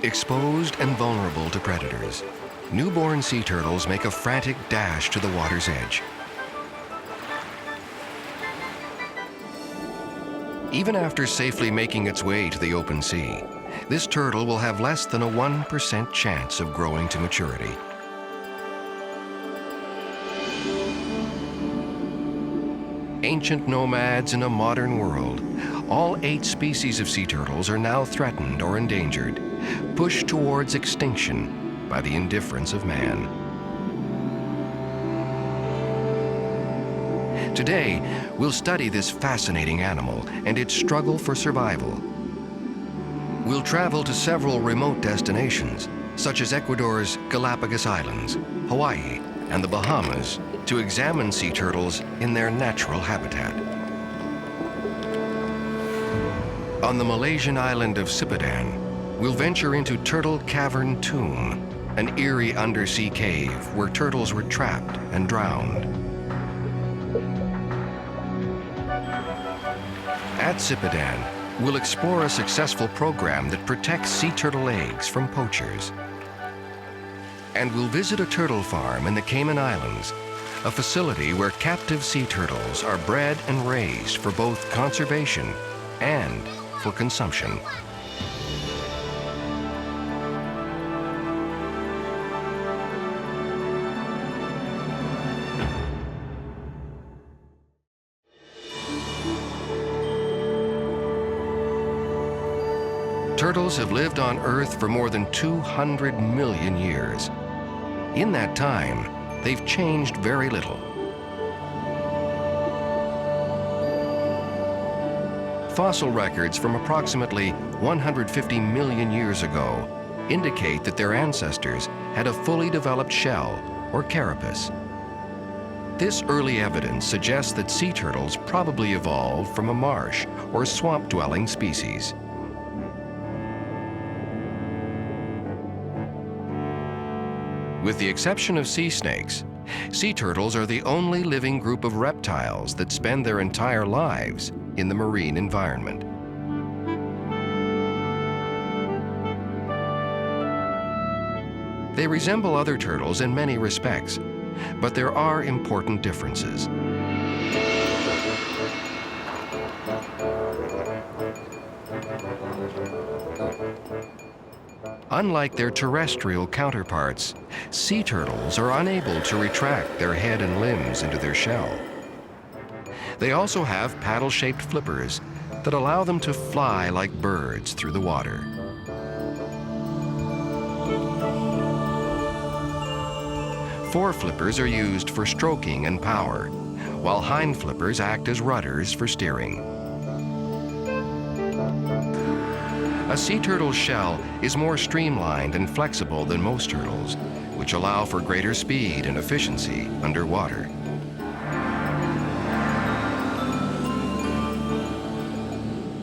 Exposed and vulnerable to predators, newborn sea turtles make a frantic dash to the water's edge. Even after safely making its way to the open sea, this turtle will have less than a 1% chance of growing to maturity. Ancient nomads in a modern world, all 8 species of sea turtles are now threatened or endangered, pushed towards extinction by the indifference of man. Today, we'll study this fascinating animal and its struggle for survival. We'll travel to several remote destinations, such as Ecuador's Galapagos Islands, Hawaii, and the Bahamas, to examine sea turtles in their natural habitat. On the Malaysian island of Sipidan, we'll venture into Turtle Cavern Tomb, an eerie undersea cave where turtles were trapped and drowned. At Sipidan, we'll explore a successful program that protects sea turtle eggs from poachers. And we'll visit a turtle farm in the Cayman Islands, a facility where captive sea turtles are bred and raised for both conservation and for consumption. Turtles have lived on Earth for more than 200 million years. In that time, they've changed very little. Fossil records from approximately 150 million years ago indicate that their ancestors had a fully developed shell, or carapace. This early evidence suggests that sea turtles probably evolved from a marsh or swamp-dwelling species. With the exception of sea snakes, sea turtles are the only living group of reptiles that spend their entire lives in the marine environment. They resemble other turtles in many respects, but there are important differences. Unlike their terrestrial counterparts, sea turtles are unable to retract their head and limbs into their shell. They also have paddle-shaped flippers that allow them to fly like birds through the water. Fore flippers are used for stroking and power, while hind flippers act as rudders for steering. A sea turtle's shell is more streamlined and flexible than most turtles, which allow for greater speed and efficiency underwater.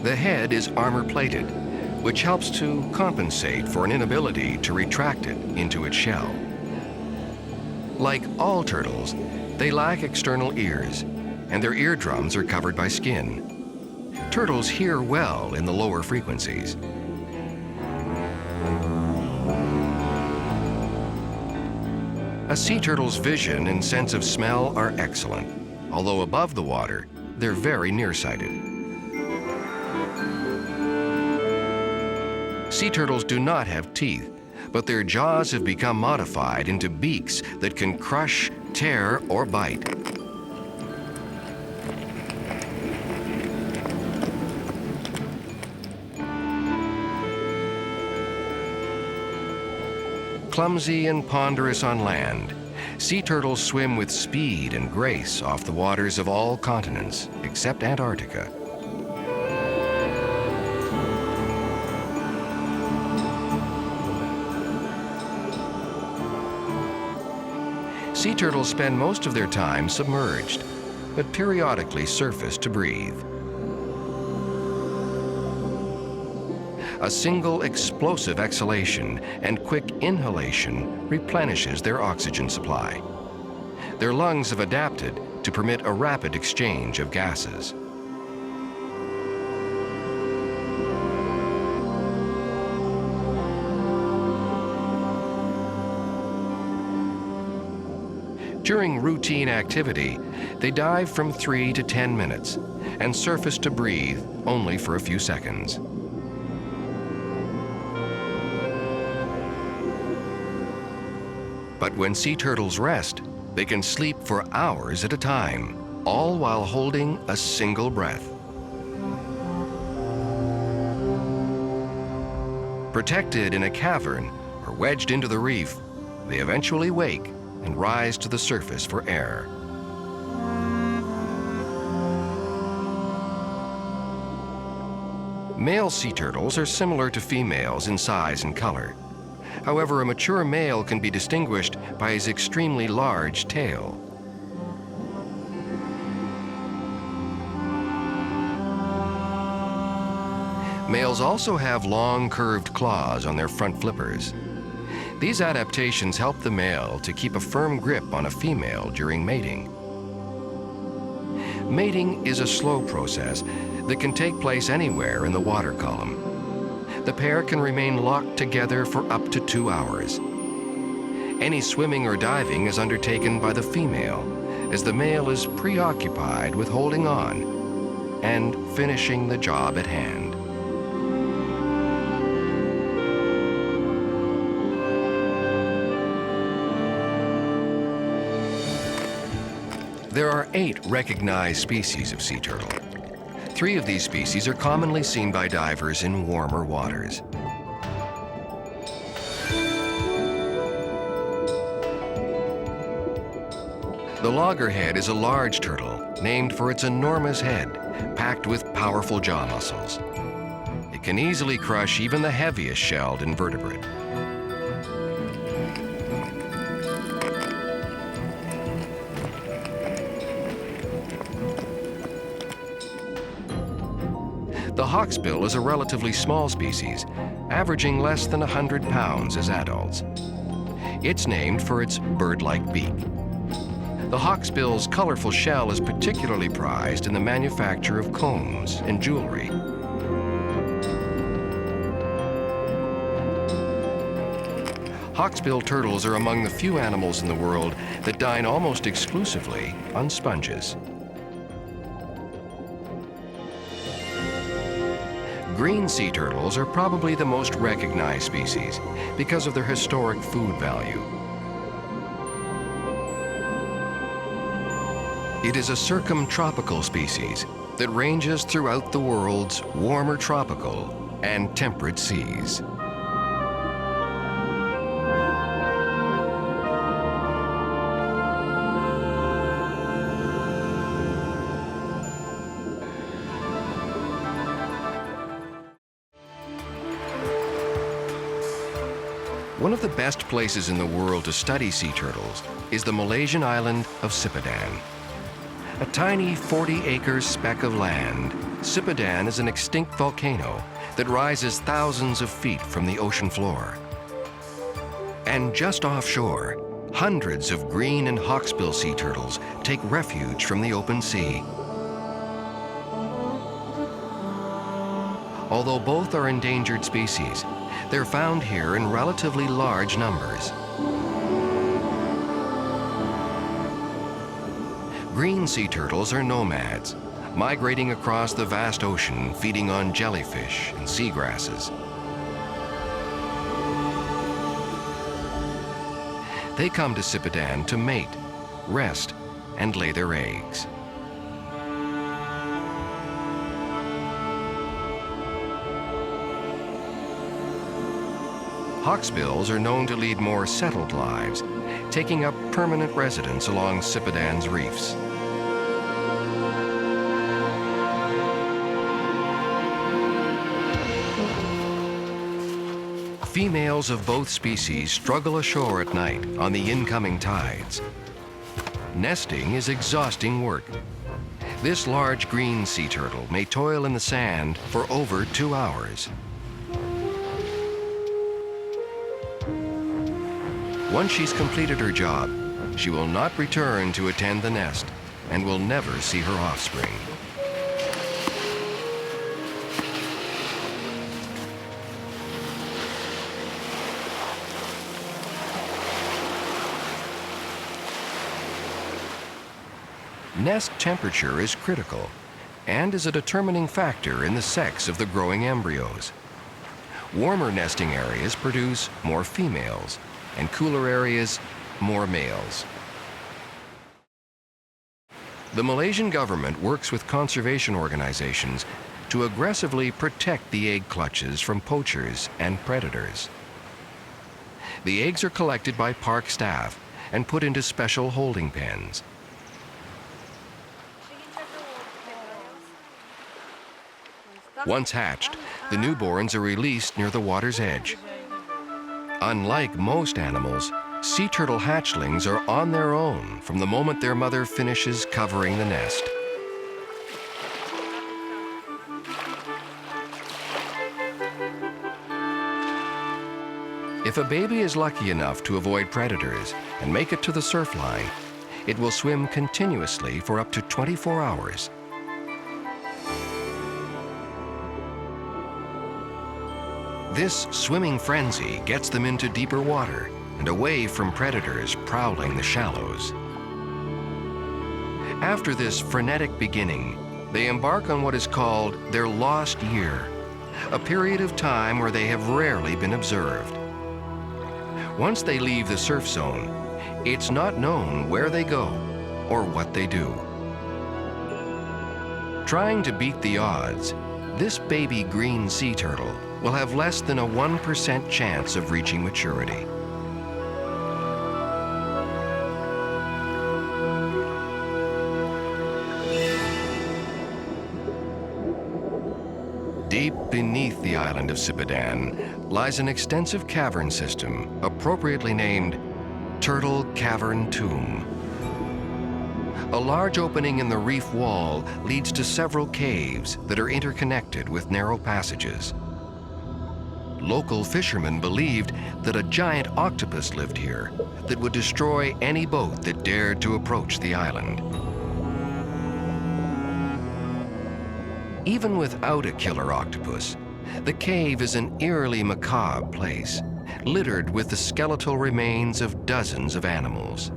The head is armor-plated, which helps to compensate for an inability to retract it into its shell. Like all turtles, they lack external ears, and their eardrums are covered by skin. Turtles hear well in the lower frequencies. A sea turtle's vision and sense of smell are excellent, although above the water, they're very nearsighted. Sea turtles do not have teeth, but their jaws have become modified into beaks that can crush, tear, or bite. Clumsy and ponderous on land, sea turtles swim with speed and grace off the waters of all continents, except Antarctica. Sea turtles spend most of their time submerged, but periodically surface to breathe. A single explosive exhalation and quick inhalation replenishes their oxygen supply. Their lungs have adapted to permit a rapid exchange of gases. During routine activity, they dive from 3 to 10 minutes and surface to breathe only for a few seconds. But when sea turtles rest, they can sleep for hours at a time, all while holding a single breath. Protected in a cavern or wedged into the reef, they eventually wake and rise to the surface for air. Male sea turtles are similar to females in size and color. However, a mature male can be distinguished by his extremely large tail. Males also have long, curved claws on their front flippers. These adaptations help the male to keep a firm grip on a female during mating. Mating is a slow process that can take place anywhere in the water column. The pair can remain locked together for up to 2 hours. Any swimming or diving is undertaken by the female, as the male is preoccupied with holding on and finishing the job at hand. There are 8 recognized species of sea turtle. 3 of these species are commonly seen by divers in warmer waters. The loggerhead is a large turtle named for its enormous head, packed with powerful jaw muscles. It can easily crush even the heaviest shelled invertebrate. The hawksbill is a relatively small species, averaging less than 100 pounds as adults. It's named for its bird-like beak. The hawksbill's colorful shell is particularly prized in the manufacture of combs and jewelry. Hawksbill turtles are among the few animals in the world that dine almost exclusively on sponges. Green sea turtles are probably the most recognized species because of their historic food value. It is a circumtropical species that ranges throughout the world's warmer tropical and temperate seas. One of the best places in the world to study sea turtles is the Malaysian island of Sipidan. A tiny 40-acre speck of land, Sipidan is an extinct volcano that rises thousands of feet from the ocean floor. And just offshore, hundreds of green and hawksbill sea turtles take refuge from the open sea. Although both are endangered species, they're found here in relatively large numbers. Green sea turtles are nomads, migrating across the vast ocean, feeding on jellyfish and seagrasses. They come to Sipidan to mate, rest, and lay their eggs. Hawksbills are known to lead more settled lives, taking up permanent residence along Sipidan's reefs. Females of both species struggle ashore at night on the incoming tides. Nesting is exhausting work. This large green sea turtle may toil in the sand for over 2 hours. Once she's completed her job, she will not return to attend the nest, and will never see her offspring. Nest temperature is critical and is a determining factor in the sex of the growing embryos. Warmer nesting areas produce more females, and cooler areas, more males. The Malaysian government works with conservation organizations to aggressively protect the egg clutches from poachers and predators. The eggs are collected by park staff and put into special holding pens. Once hatched, the newborns are released near the water's edge. Unlike most animals, sea turtle hatchlings are on their own from the moment their mother finishes covering the nest. If a baby is lucky enough to avoid predators and make it to the surf line, it will swim continuously for up to 24 hours. This swimming frenzy gets them into deeper water and away from predators prowling the shallows. After this frenetic beginning, they embark on what is called their lost year, a period of time where they have rarely been observed. Once they leave the surf zone, it's not known where they go or what they do. Trying to beat the odds, this baby green sea turtle will have less than a 1% chance of reaching maturity. Deep beneath the island of Sipidan lies an extensive cavern system appropriately named Turtle Cavern Tomb. A large opening in the reef wall leads to several caves that are interconnected with narrow passages. Local fishermen believed that a giant octopus lived here that would destroy any boat that dared to approach the island. Even without a killer octopus, the cave is an eerily macabre place, littered with the skeletal remains of dozens of animals.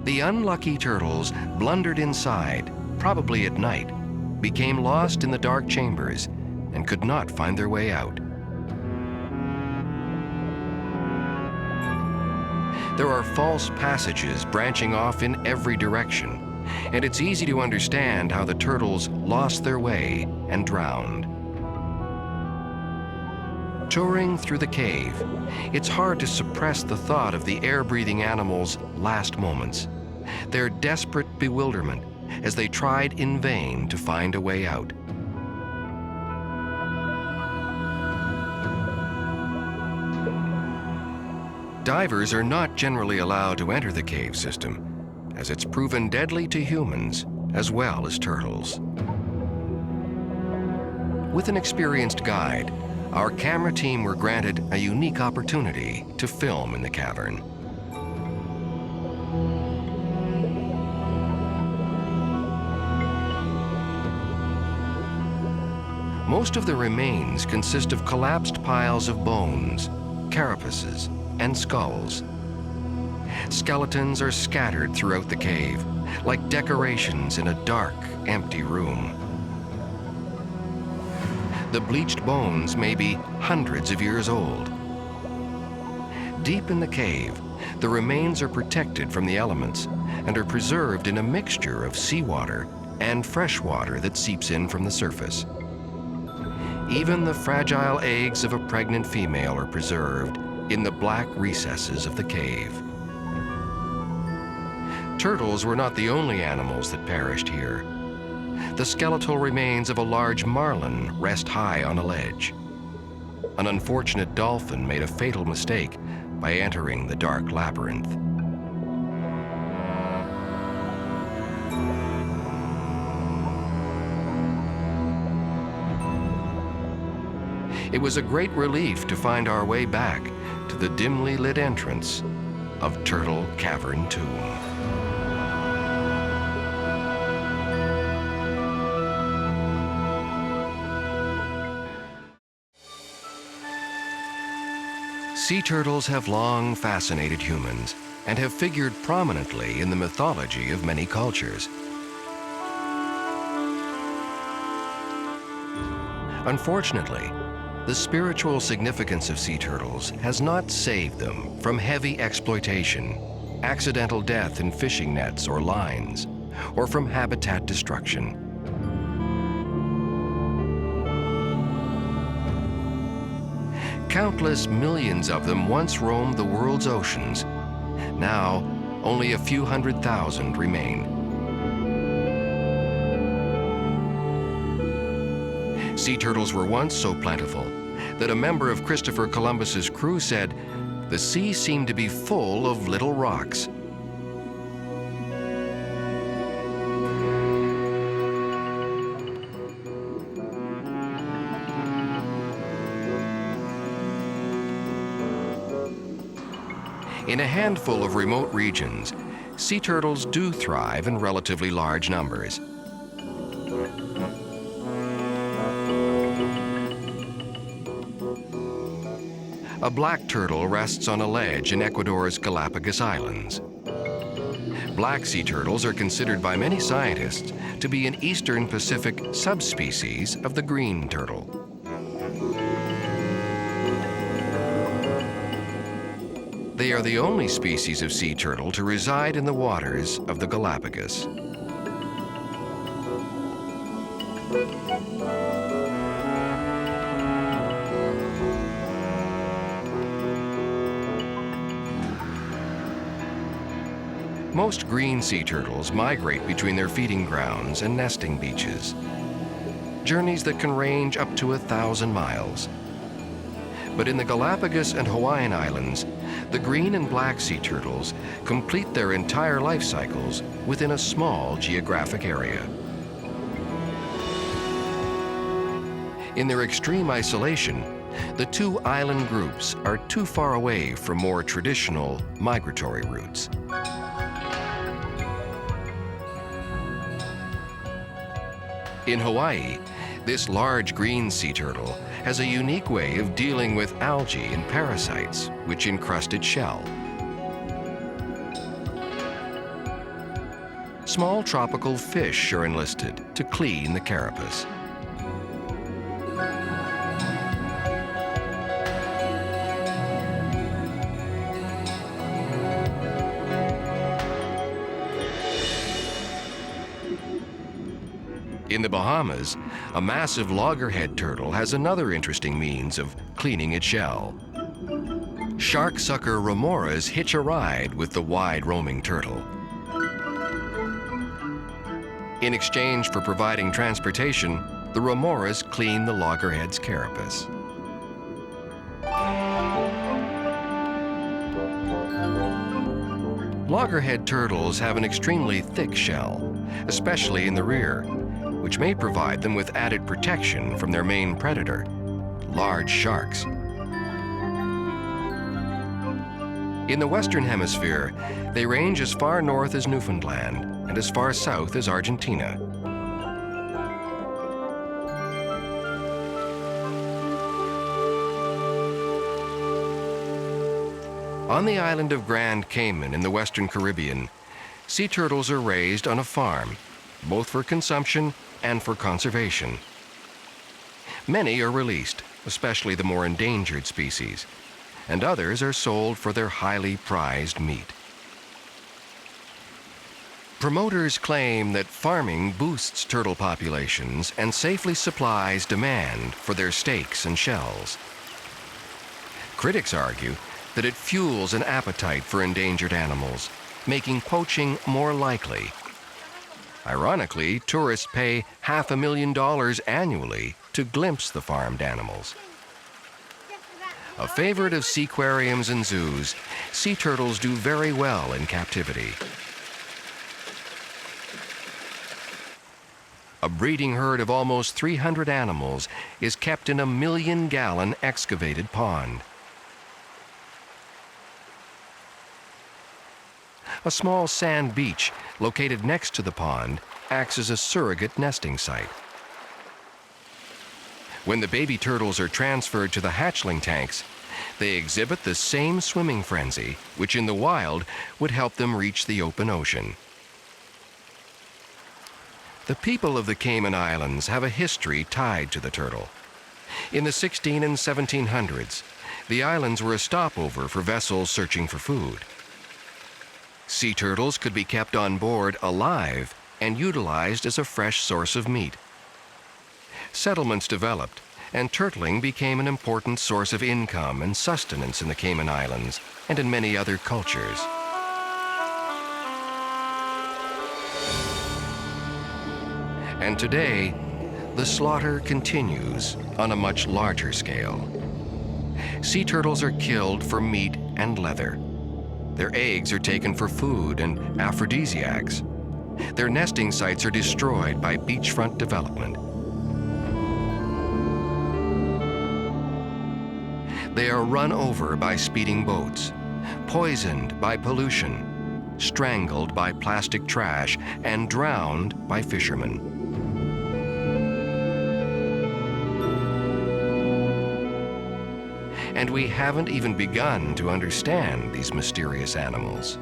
The unlucky turtles blundered inside, probably at night, became lost in the dark chambers, and could not find their way out. There are false passages branching off in every direction, and it's easy to understand how the turtles lost their way and drowned. Touring through the cave, it's hard to suppress the thought of the air-breathing animals' last moments, their desperate bewilderment as they tried in vain to find a way out. Divers are not generally allowed to enter the cave system, as it's proven deadly to humans as well as turtles. With an experienced guide, our camera team were granted a unique opportunity to film in the cavern. Most of the remains consist of collapsed piles of bones, carapaces, and skulls. Skeletons are scattered throughout the cave, like decorations in a dark, empty room. The bleached bones may be hundreds of years old. Deep in the cave, the remains are protected from the elements and are preserved in a mixture of seawater and fresh water that seeps in from the surface. Even the fragile eggs of a pregnant female are preserved in the black recesses of the cave. Turtles were not the only animals that perished here. The skeletal remains of a large marlin rest high on a ledge. An unfortunate dolphin made a fatal mistake by entering the dark labyrinth. it was a great relief to find our way back to the dimly lit entrance of Turtle Cavern tomb. Sea turtles have long fascinated humans and have figured prominently in the mythology of many cultures. Unfortunately, the spiritual significance of sea turtles has not saved them from heavy exploitation, accidental death in fishing nets or lines, or from habitat destruction. Countless millions of them once roamed the world's oceans. Now, only a few 100,000 remain. Sea turtles were once so plentiful that a member of Christopher Columbus's crew said, "The sea seemed to be full of little rocks." In a handful of remote regions, sea turtles do thrive in relatively large numbers. A black turtle rests on a ledge in Ecuador's Galapagos Islands. Black sea turtles are considered by many scientists to be an eastern Pacific subspecies of the green turtle. They are the only species of sea turtle to reside in the waters of the Galapagos. Most green sea turtles migrate between their feeding grounds and nesting beaches, journeys that can range up to 1,000 miles. But in the Galapagos and Hawaiian Islands, the green and black sea turtles complete their entire life cycles within a small geographic area. In their extreme isolation, the two island groups are too far away from more traditional migratory routes. In Hawaii, this large green sea turtle has a unique way of dealing with algae and parasites which encrust its shell. Small tropical fish are enlisted to clean the carapace. In the Bahamas, a massive loggerhead turtle has another interesting means of cleaning its shell. Shark sucker remoras hitch a ride with the wide-roaming turtle. In exchange for providing transportation, the remoras clean the loggerhead's carapace. Loggerhead turtles have an extremely thick shell, especially in the rear, which may provide them with added protection from their main predator, large sharks. In the Western Hemisphere, they range as far north as Newfoundland and as far south as Argentina. On the island of Grand Cayman in the Western Caribbean, sea turtles are raised on a farm, both for consumption and for conservation. Many are released, especially the more endangered species, and others are sold for their highly prized meat. Promoters claim that farming boosts turtle populations and safely supplies demand for their steaks and shells. Critics argue that it fuels an appetite for endangered animals, making poaching more likely. Ironically, tourists pay $500,000 annually to glimpse the farmed animals. A favorite of seaquariums and zoos, sea turtles do very well in captivity. A breeding herd of almost 300 animals is kept in a 1-million-gallon excavated pond. A small sand beach located next to the pond acts as a surrogate nesting site. When the baby turtles are transferred to the hatchling tanks, they exhibit the same swimming frenzy, which in the wild would help them reach the open ocean. The people of the Cayman Islands have a history tied to the turtle. In the 1600s and 1700s, the islands were a stopover for vessels searching for food. Sea turtles could be kept on board alive and utilized as a fresh source of meat. Settlements developed, and turtling became an important source of income and sustenance in the Cayman Islands and in many other cultures. And today, the slaughter continues on a much larger scale. Sea turtles are killed for meat and leather. Their eggs are taken for food and aphrodisiacs. Their nesting sites are destroyed by beachfront development. They are run over by speeding boats, poisoned by pollution, strangled by plastic trash, and drowned by fishermen. And we haven't even begun to understand these mysterious animals.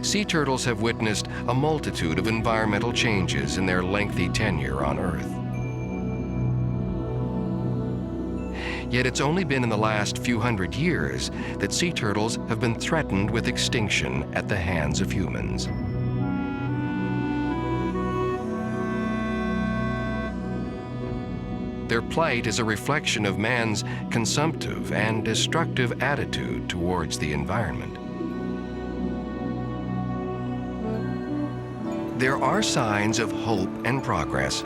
Sea turtles have witnessed a multitude of environmental changes in their lengthy tenure on Earth. Yet it's only been in the last few hundred years that sea turtles have been threatened with extinction at the hands of humans. Their plight is a reflection of man's consumptive and destructive attitude towards the environment. There are signs of hope and progress.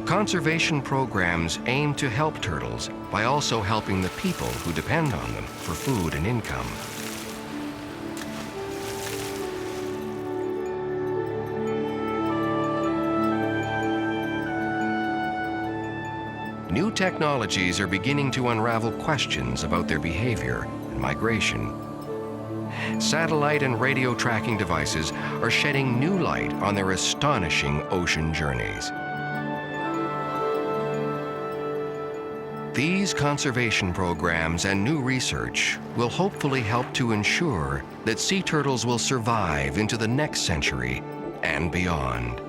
Conservation programs aim to help turtles by also helping the people who depend on them for food and income. New technologies are beginning to unravel questions about their behavior and migration. Satellite and radio tracking devices are shedding new light on their astonishing ocean journeys. These conservation programs and new research will hopefully help to ensure that sea turtles will survive into the next century and beyond.